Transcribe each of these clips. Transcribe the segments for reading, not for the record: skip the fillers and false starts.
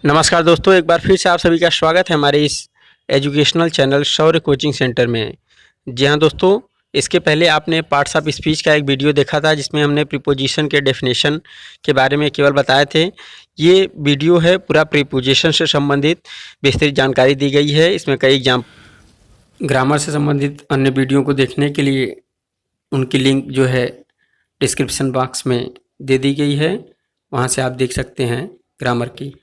नमस्कार दोस्तों, एक बार फिर से आप सभी का स्वागत है हमारे इस एजुकेशनल चैनल शौर्य कोचिंग सेंटर में। जी हाँ दोस्तों, इसके पहले आपने पार्ट्स ऑफ स्पीच का एक वीडियो देखा था जिसमें हमने प्रीपोजिशन के डेफिनेशन के बारे में केवल बताए थे। ये वीडियो है पूरा प्रीपोजिशन से संबंधित विस्तृत जानकारी दी गई है। इसमें कई ग्रामर से संबंधित अन्य वीडियो को देखने के लिए उनकी लिंक जो है डिस्क्रिप्शन बॉक्स में दे दी गई है, वहाँ से आप देख सकते हैं ग्रामर की।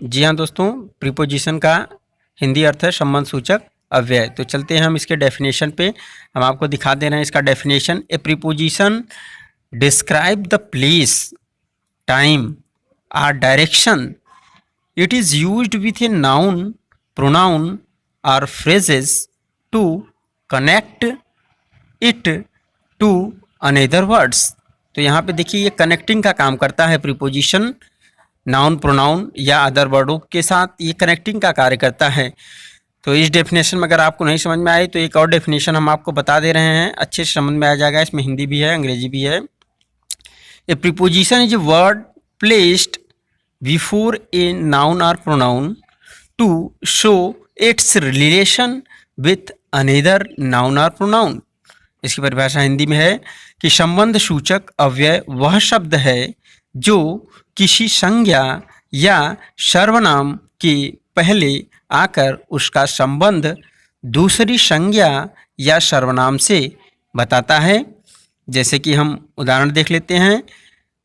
जी हाँ दोस्तों, प्रीपोजिशन का हिंदी अर्थ है संबंध सूचक अव्यय। तो चलते हैं हम इसके डेफिनेशन पे। हम आपको दिखा दे रहे हैं इसका definition. A preposition describe the place, time और direction. It is used with a noun, pronoun और phrases to connect it to another words. तो यहाँ पे देखिए, ये कनेक्टिंग का काम करता है प्रीपोजिशन। नाउन, प्रोनाउन या अदर वर्डों के साथ ये कनेक्टिंग का कार्य करता है। तो इस डेफिनेशन में अगर आपको नहीं समझ में आए तो एक और डेफिनेशन हम आपको बता दे रहे हैं, अच्छे से समझ में आ जाएगा। इसमें हिंदी भी है, अंग्रेजी भी है। A preposition is a word placed before a noun और pronoun to show its relation with another noun और प्रोनाउन। इसकी परिभाषा हिंदी में है कि संबंध सूचक अव्यय वह शब्द है जो किसी संज्ञा या सर्वनाम के पहले आकर उसका संबंध दूसरी संज्ञा या सर्वनाम से बताता है। जैसे कि हम उदाहरण देख लेते हैं।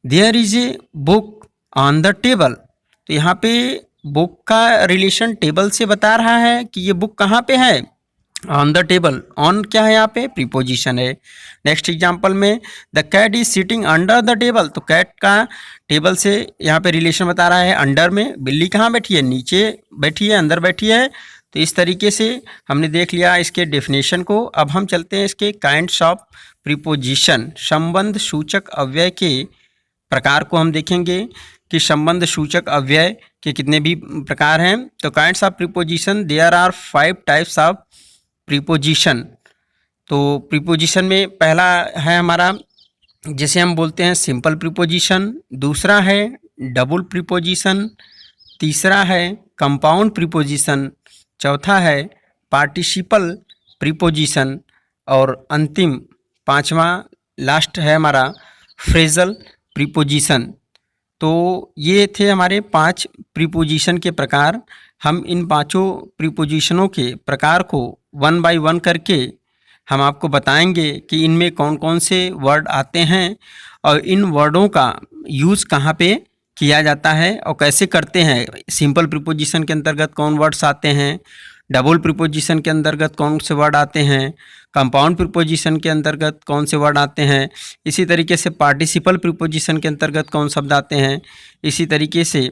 There is a book on the table. तो यहाँ पे बुक का रिलेशन टेबल से बता रहा है कि ये बुक कहाँ पे है, ऑन द टेबल। ऑन क्या है यहाँ पे, प्रीपोजिशन है। नेक्स्ट एग्जांपल में the cat is sitting under the table. तो कैट का टेबल से यहाँ पे रिलेशन बता रहा है अंडर में। बिल्ली कहाँ बैठी है, नीचे बैठी है, अंदर बैठी है। तो इस तरीके से हमने देख लिया इसके डेफिनेशन को। अब हम चलते हैं इसके काइंड्स ऑफ प्रीपोजिशन, संबंध सूचक अव्यय के प्रकार को हम देखेंगे कि संबंध सूचक अव्यय के कितने भी प्रकार हैं। तो kinds of preposition, there are 5 types of preposition. तो प्रीपोजिशन में पहला है हमारा, जैसे हम बोलते हैं सिंपल प्रीपोजिशन। दूसरा है डबल प्रीपोजिशन। तीसरा है कंपाउंड प्रीपोजिशन। चौथा है पार्टिसिपल प्रीपोजिशन। और अंतिम पांचवा लास्ट है हमारा फ्रेजल प्रीपोजिशन। तो ये थे हमारे 5 प्रीपोजिशन के प्रकार। हम इन पांचों प्रीपोजिशनों के प्रकार को 1 बाय 1 करके हम आपको बताएंगे कि इनमें कौन कौन से वर्ड आते हैं और इन वर्डों का यूज़ कहाँ पे किया जाता है और कैसे करते हैं। सिंपल प्रीपोजिशन के अंतर्गत कौन वर्ड्स आते हैं, डबल प्रीपोजिशन के अंतर्गत कौन से वर्ड आते हैं, कंपाउंड प्रीपोजिशन के अंतर्गत कौन से वर्ड आते हैं, इसी तरीके से पार्टिसिपल प्रीपोजिशन के अंतर्गत कौन शब्द आते हैं, इसी तरीके से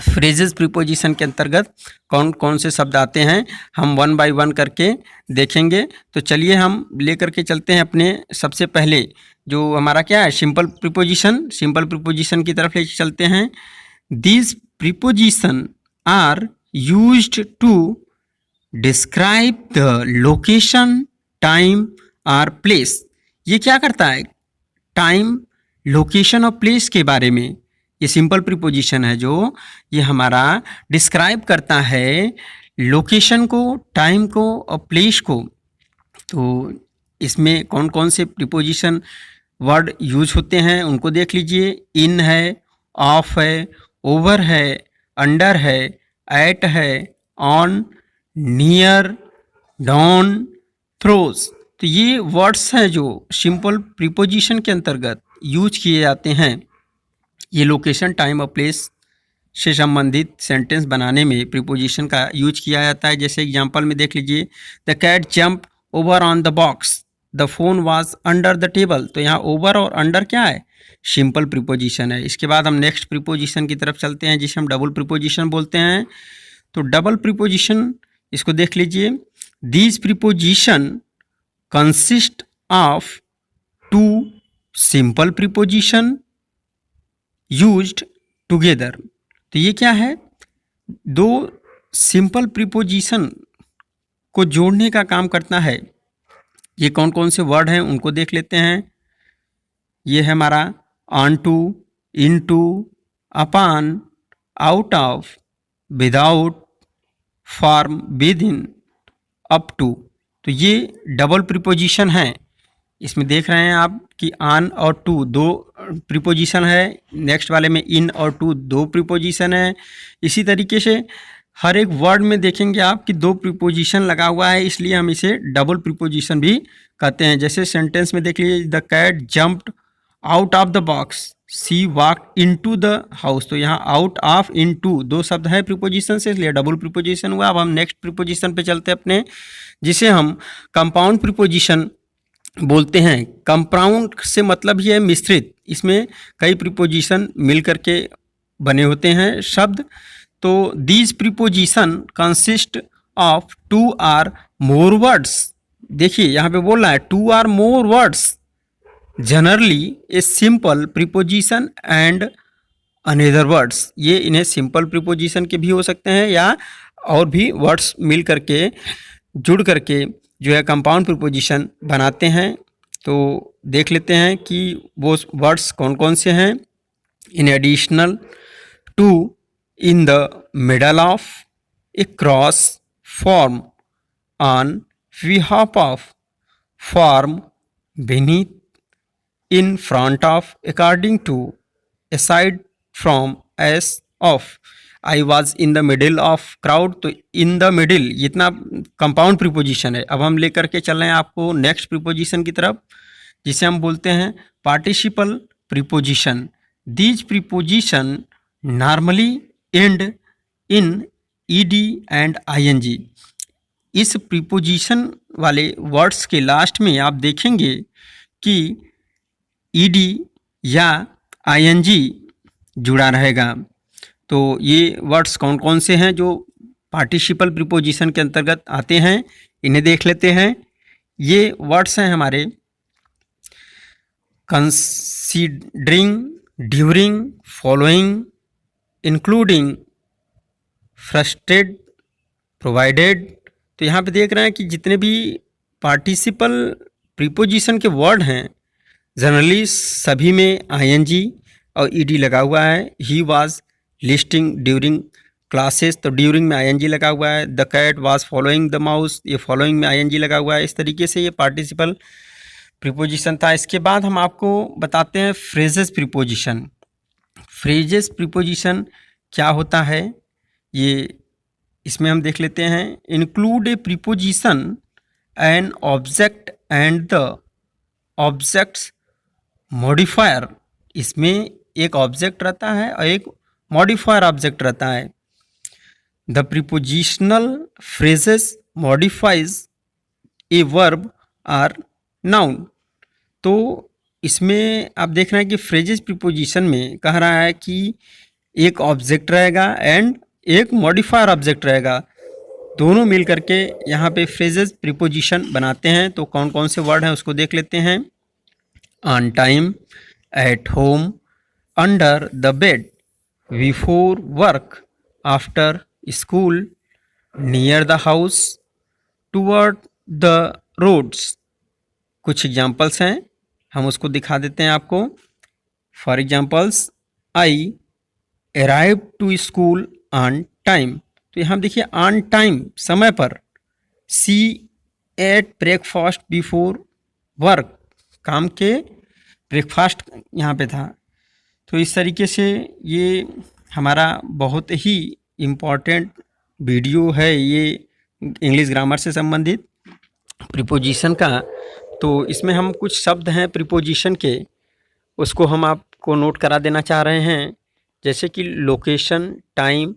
फ्रेजेस प्रीपोजिशन के अंतर्गत कौन कौन से शब्द आते हैं, हम 1 बाय 1 करके देखेंगे। तो चलिए हम लेकर के चलते हैं अपने सबसे पहले जो हमारा क्या है, सिंपल प्रीपोजिशन। सिंपल प्रीपोजिशन की तरफ ले चलते हैं। These preposition are used to describe the location, time और प्लेस। ये क्या करता है, टाइम, लोकेशन और प्लेस के बारे में ये सिंपल प्रीपोजिशन है जो ये हमारा डिस्क्राइब करता है लोकेशन को, टाइम को और प्लेस को। तो इसमें कौन कौन से प्रीपोजिशन वर्ड यूज होते हैं उनको देख लीजिए। इन है, ऑफ है, ओवर है, अंडर है, एट है, ऑन, नियर, डाउन, थ्रोज। तो ये वर्ड्स हैं जो सिंपल प्रीपोजिशन के अंतर्गत यूज किए जाते हैं। ये लोकेशन, टाइम और प्लेस से संबंधित सेंटेंस बनाने में प्रीपोजिशन का यूज किया जाता है। जैसे एग्जांपल में देख लीजिए, the cat jump over on the box, the phone was under the table. तो यहाँ ओवर और अंडर क्या है, सिंपल प्रीपोजिशन है। इसके बाद हम नेक्स्ट प्रीपोजिशन की तरफ चलते हैं जिसे हम डबल प्रीपोजिशन बोलते हैं। तो डबल प्रीपोजिशन इसको देख लीजिए। These preposition consist of 2 simple preposition used together. तो ये क्या है, 2 सिंपल प्रीपोजिशन को जोड़ने का काम करता है। ये कौन कौन से वर्ड हैं उनको देख लेते हैं। ये है हमारा on to, in to, upon, out of, without, form, with in, up to. तो ये डबल प्रीपोजिशन है। इसमें देख रहे हैं आप कि ऑन और टू दो प्रीपोजिशन है, नेक्स्ट वाले में इन और टू दो प्रीपोजिशन है। इसी तरीके से हर एक वर्ड में देखेंगे आप कि दो प्रीपोजिशन लगा हुआ है, इसलिए हम इसे डबल प्रीपोजिशन भी कहते हैं। जैसे सेंटेंस में देख लीजिए, the cat jumped out of the box, she walk into the house. तो यहाँ आउट ऑफ, इनटू दो शब्द है प्रीपोजिशन से, इसलिए डबल प्रीपोजिशन हुआ। अब हम नेक्स्ट प्रीपोजिशन पे चलते हैं अपने, जिसे हम कंपाउंड प्रीपोजिशन बोलते हैं। कंपाउंड से मतलब ही है मिश्रित, इसमें कई प्रीपोजिशन मिल करके बने होते हैं शब्द। तो these preposition consist of two or more words. देखिए यहाँ पे बोल रहा है two or more words, generally a simple preposition and another words. ये इन्हें सिंपल प्रीपोजिशन के भी हो सकते हैं या और भी वर्ड्स मिल करके जुड़ करके जो है कंपाउंड प्रीपोजिशन बनाते हैं। तो देख लेते हैं कि वो वर्ड्स कौन कौन से हैं। In additional to, in the middle of, across, form, on, behalf of, form, beneath, in front of, according to, aside from, as of। I was in the middle of crowd. तो in the middle ये इतना compound preposition है। अब हम लेकर के चल रहे हैं आपको नेक्स्ट प्रीपोजिशन की तरफ, जिसे हम बोलते हैं participle preposition. These preposition normally end in ED and ING. इस प्रीपोजिशन वाले वर्ड्स के लास्ट में आप देखेंगे कि ईडी या आईएनजी जुड़ा रहेगा। तो ये वर्ड्स कौन कौन से हैं जो पार्टिसिपल प्रीपोजिशन के अंतर्गत आते हैं, इन्हें देख लेते हैं। ये वर्ड्स हैं हमारे considering, during, following, including, frustrated, provided. तो यहाँ पे देख रहे हैं कि जितने भी पार्टिसिपल प्रीपोजिशन के वर्ड हैं जनरली सभी में आईएनजी और ईडी लगा हुआ है। He was listing during classes, तो ड्यूरिंग में आईएनजी लगा हुआ है। The cat was following the mouse, ये फॉलोइंग में आईएनजी लगा हुआ है। इस तरीके से ये पार्टिसिपल प्रीपोजिशन था। इसके बाद हम आपको बताते हैं फ्रेजेस प्रीपोजिशन। फ्रेजेस प्रीपोजिशन क्या होता है ये इसमें हम देख लेते हैं। Include A preposition an object and the objects modifier. इसमें एक ऑब्जेक्ट रहता है और एक मॉडिफायर ऑब्जेक्ट रहता है। The prepositional phrases modifies a verb or noun. तो इसमें आप देख रहे हैं कि फ्रेजेस प्रीपोजिशन में कह रहा है कि एक ऑब्जेक्ट रहेगा एंड एक मॉडिफायर ऑब्जेक्ट रहेगा, दोनों मिल करके यहाँ पे फ्रेजेस प्रीपोजिशन बनाते हैं। तो कौन कौन से वर्ड हैं उसको देख लेते हैं। On time, at home, under the bed, before work, after school, near the house, toward the roads. कुछ एग्जाम्पल्स हैं, हम उसको दिखा देते हैं आपको। For examples, I arrive to school on time. तो यहाँ देखिए ऑन टाइम, समय पर। She ate breakfast before work, काम के ब्रेकफास्ट यहाँ पे था। तो इस तरीके से ये हमारा बहुत ही इम्पॉर्टेंट वीडियो है ये इंग्लिश ग्रामर से संबंधित प्रीपोजिशन का। तो इसमें हम कुछ शब्द हैं प्रीपोजिशन के, उसको हम आपको नोट करा देना चाह रहे हैं। जैसे कि लोकेशन, टाइम,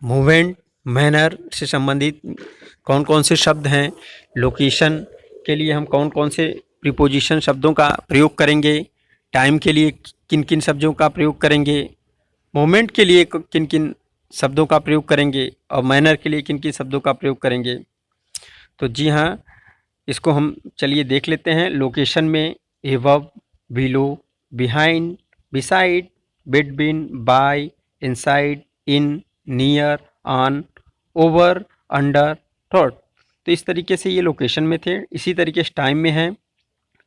मूवमेंट, मैनर से संबंधित कौन कौन से शब्द हैं। लोकेशन के लिए हम कौन कौन से प्रीपोजिशन शब्दों का प्रयोग करेंगे, टाइम के लिए किन किन शब्दों का प्रयोग करेंगे, मोमेंट के लिए किन किन शब्दों का प्रयोग करेंगे और मैनर के लिए किन किन शब्दों का प्रयोग करेंगे। तो जी हाँ, इसको हम चलिए देख लेते हैं। लोकेशन में above, below, behind, beside, between, by, inside, in, near, on, over, under, throat. तो इस तरीके से ये लोकेशन में थे। इसी तरीके से टाइम में है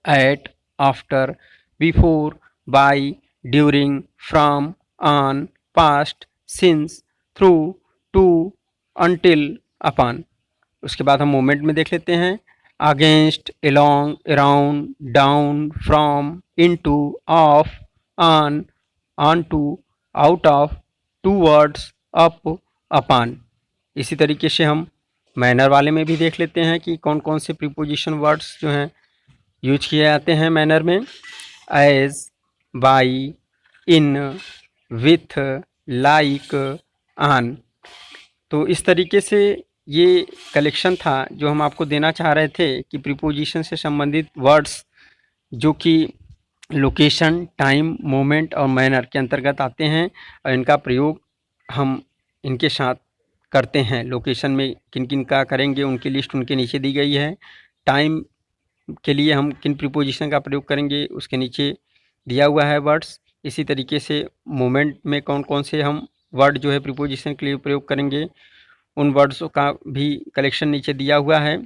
at, after, before, by, during, from, on, past, since, through, to, until, upon. उसके बाद हम मोमेंट में देख लेते हैं, against, along, around, down, from, into, off, on, onto, out of, towards, up, upon. इसी तरीके से हम मैनर वाले में भी देख लेते हैं कि कौन कौन से प्रीपोजिशन वर्ड्स जो हैं यूज किए जाते हैं मैनर में। As, by, in, with, like, on. तो इस तरीके से ये कलेक्शन था जो हम आपको देना चाह रहे थे कि प्रीपोजिशन से संबंधित वर्ड्स जो कि लोकेशन, टाइम, मोमेंट और मैनर के अंतर्गत आते हैं और इनका प्रयोग हम इनके साथ करते हैं। लोकेशन में किन किन का करेंगे उनकी लिस्ट उनके नीचे दी गई है। टाइम के लिए हम किन प्रीपोजिशन का प्रयोग करेंगे उसके नीचे दिया हुआ है वर्ड्स। इसी तरीके से मोमेंट में कौन कौन से हम वर्ड जो है प्रीपोजिशन के लिए प्रयोग करेंगे उन वर्ड्सों का भी कलेक्शन नीचे दिया हुआ है।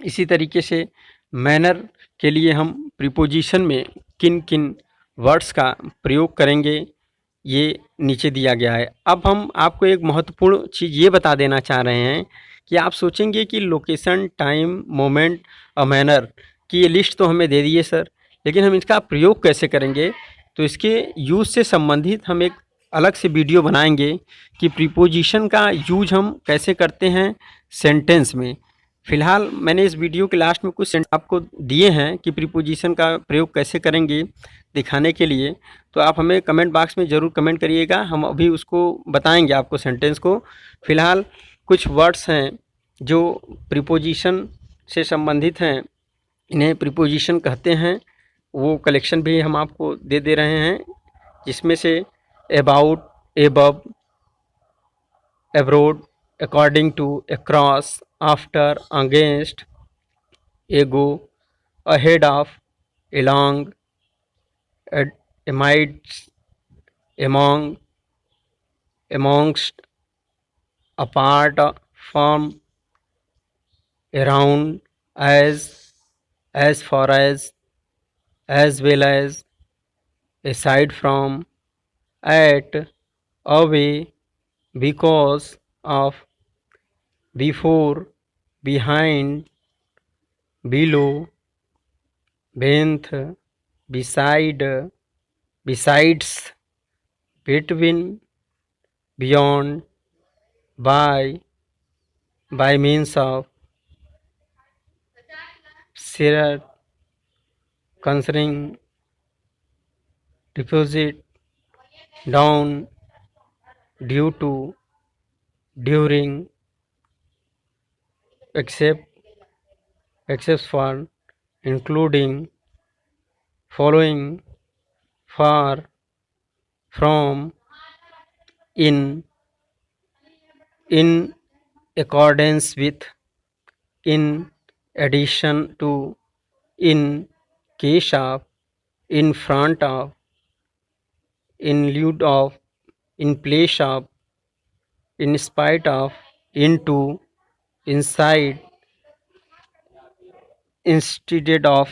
इसी तरीके से मैनर के लिए हम प्रीपोजिशन में किन किन वर्ड्स का प्रयोग करेंगे ये नीचे दिया गया है। अब हम आपको एक महत्वपूर्ण चीज़ ये बता देना चाह रहे हैं कि आप सोचेंगे कि लोकेशन, टाइम, मोमेंट और मैनर की ये लिस्ट तो हमें दे दी है सर, लेकिन हम इसका प्रयोग कैसे करेंगे? तो इसके यूज़ से संबंधित हम एक अलग से वीडियो बनाएंगे कि प्रीपोजिशन का यूज हम कैसे करते हैं सेंटेंस में। फ़िलहाल मैंने इस वीडियो के लास्ट में कुछ सेंटेंस आपको दिए हैं कि प्रीपोजिशन का प्रयोग कैसे करेंगे दिखाने के लिए, तो आप हमें कमेंट बॉक्स में ज़रूर कमेंट करिएगा, हम अभी उसको बताएंगे आपको सेंटेंस को। फ़िलहाल कुछ वर्ड्स हैं जो प्रीपोजिशन से संबंधित हैं, इन्हें प्रीपोजिशन कहते हैं, वो कलेक्शन भी हम आपको दे रहे हैं, जिसमें से about, above, abroad, according to, across, after, against, ago, ahead of, along, amidst, among, amongst, apart from, around, as far as well as, aside from, at, away, because of, before, behind, below, beneath, beside, besides, between, beyond, by means of, share, concerning, deposit, down, due to, during, except for, including, following, for, from, in accordance with, in addition to, in case of, in front of, in lieu of, in place of, in spite of, into, inside, instead of,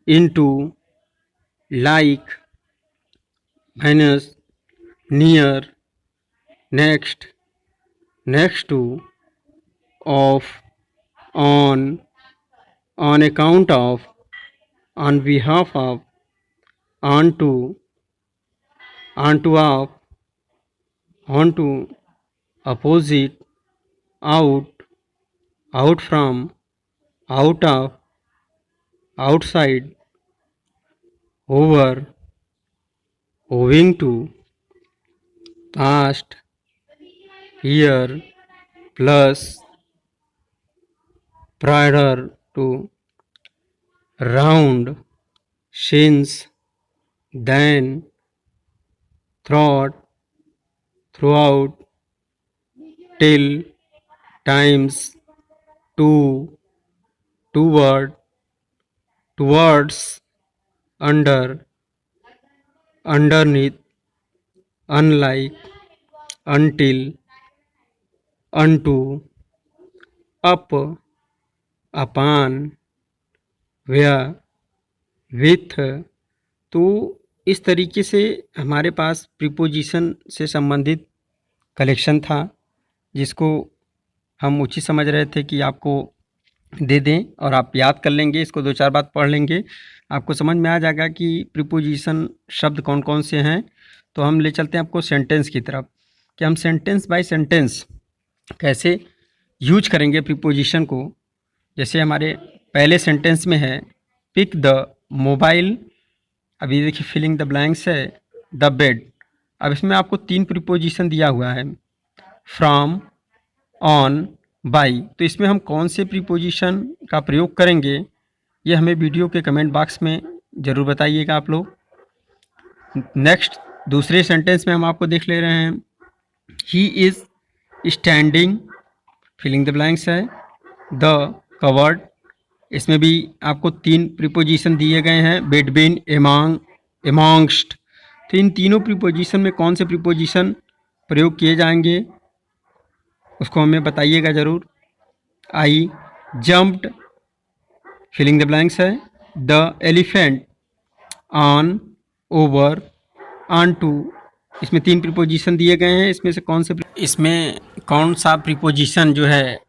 into, like, minus, near, next, next to, of, on account of, on behalf of, onto, of, onto, opposite, out from, out of, outside, over, owing to, past, year, plus, prior to, round, since, then, throughout, till, times, to, toward, towards, under, underneath, unlike, until, unto, up, upon, where, with। तो इस तरीके से हमारे पास preposition से संबंधित collection था, जिसको हम उचित समझ रहे थे कि आपको दे दें और आप याद कर लेंगे, इसको 2-4 बार पढ़ लेंगे, आपको समझ में आ जाएगा कि प्रीपोजिशन शब्द कौन कौन से हैं। तो हम ले चलते हैं आपको सेंटेंस की तरफ कि हम सेंटेंस बाय सेंटेंस कैसे यूज करेंगे प्रीपोजिशन को। जैसे हमारे पहले सेंटेंस में है पिक द मोबाइल, अभी देखिए फिलिंग द ब्लैंक्स है द बेड। अब इसमें आपको 3 प्रीपोजिशन दिया हुआ है, फ्रॉम, ऑन, बाई। तो इसमें हम कौन से प्रीपोजिशन का प्रयोग करेंगे ये हमें वीडियो के कमेंट बॉक्स में ज़रूर बताइएगा आप लोग। नेक्स्ट दूसरे सेंटेंस में हम आपको देख ले रहे हैं, he is standing, filling the blanks है द कवर्ड। इसमें भी आपको 3 प्रीपोजिशन दिए गए हैं, बिटवीन, एमॉन्ग, एमॉन्गस्ट। तो इन तीनों प्रीपोजिशन में कौन से प्रीपोजिशन प्रयोग किए जाएंगे उसको हमें बताइएगा ज़रूर। I jumped, filling the blanks है the elephant, on, over, onto. इसमें 3 प्रीपोजिशन दिए गए हैं, इसमें से इसमें कौन सा प्रीपोजिशन जो है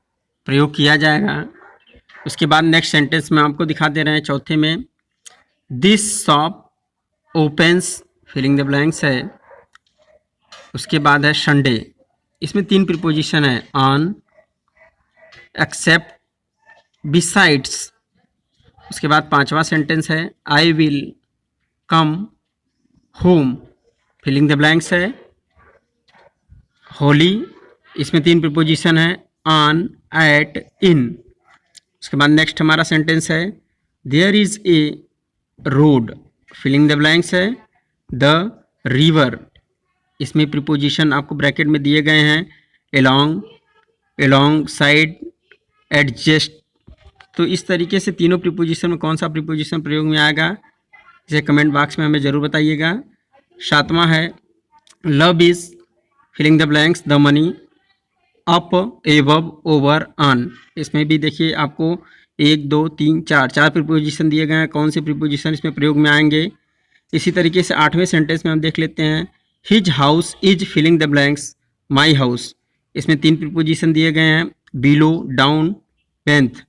प्रयोग किया जाएगा। उसके बाद नेक्स्ट सेंटेंस में आपको दिखा दे रहे हैं चौथे में, this shop opens, filling the blanks है। उसके बाद है संडे, इसमें 3 प्रीपोजिशन है, ऑन, एक्सेप्ट, बिसाइड्स। उसके बाद 5वां सेंटेंस है, I will come home, filling the blanks है होली। इसमें 3 प्रीपोजिशन है, ऑन, एट, इन। उसके बाद नेक्स्ट हमारा सेंटेंस है, there is a road, filling the blanks है द रिवर। इसमें प्रीपोजिशन आपको ब्रैकेट में दिए गए हैं, एलोंग, एलोंग साइड, एडजस्ट। तो इस तरीके से तीनों प्रीपोजिशन में कौन सा प्रीपोजिशन प्रयोग में आएगा इसे कमेंट बॉक्स में हमें ज़रूर बताइएगा। 7वां है, love is, filling the blanks the money, up, above, over, on. इसमें भी देखिए आपको 1, 2, 3, 4 प्रीपोजिशन दिए गए हैं, कौन से प्रीपोजिशन इसमें प्रयोग में आएंगे। इसी तरीके से 8वें सेंटेंस में हम देख लेते हैं, his house is, filling the blanks my house. इसमें 3 प्रीपोजिशन दिए गए हैं, बिलो, डाउन, बेंथ।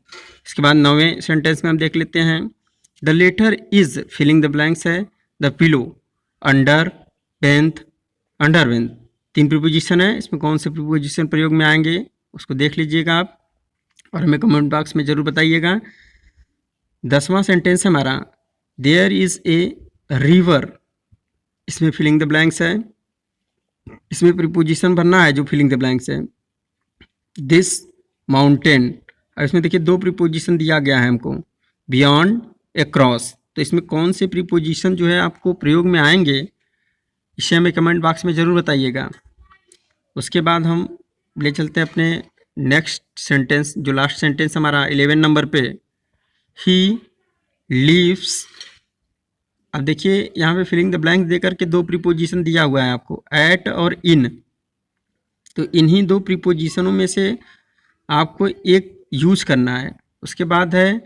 इसके बाद 9वें सेंटेंस में हम देख लेते हैं, the letter is, filling the blanks है the pillow, under, beneath, underneath. 3 preposition है, इसमें कौन से प्रीपोजिशन प्रयोग में आएंगे उसको देख लीजिएगा आप और हमें कमेंट बॉक्स में ज़रूर बताइएगा। 10वां सेंटेंस है हमारा, देयर इज़ ए रिवर, इसमें फिलिंग द ब्लैंक्स है, इसमें प्रीपोजिशन भरना है जो फिलिंग द ब्लैंक्स है, दिस माउंटेन। और इसमें देखिए 2 प्रीपोजिशन दिया गया है हमको, बियॉन्ड, अक्रॉस। तो इसमें कौन से प्रीपोजिशन जो है आपको प्रयोग में आएंगे इसे हमें कमेंट बॉक्स में ज़रूर बताइएगा। उसके बाद हम ले चलते हैं अपने नेक्स्ट सेंटेंस, जो लास्ट सेंटेंस हमारा 11 नंबर पे, ही लीव्स। अब देखिए यहाँ पे फिलिंग द ब्लैंक दे करके 2 प्रीपोजिशन दिया हुआ है आपको, एट और इन। तो इन्हीं 2 प्रीपोजिशनों में से आपको एक यूज करना है। उसके बाद है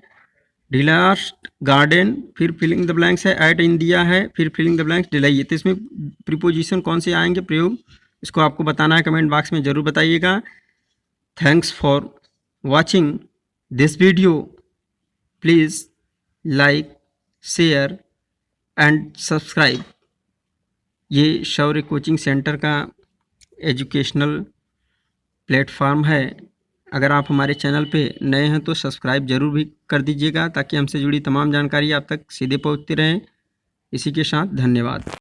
डिलास्ट गार्डन, फिर फिलिंग द ब्लैंक्स है, एट इन दिया है, फिर फिलिंग द ब्लैंक्स डिलाइए। तो इसमें प्रीपोजिशन कौन से आएंगे प्रयोग, इसको आपको बताना है, कमेंट बॉक्स में ज़रूर बताइएगा। Thanks for watching this video, please like, share and subscribe. ये शौर्य कोचिंग सेंटर का एजुकेशनल प्लेटफॉर्म है। अगर आप हमारे चैनल पे नए हैं तो सब्सक्राइब ज़रूर भी कर दीजिएगा ताकि हमसे जुड़ी तमाम जानकारी आप तक सीधे पहुंचती रहें। इसी के साथ धन्यवाद।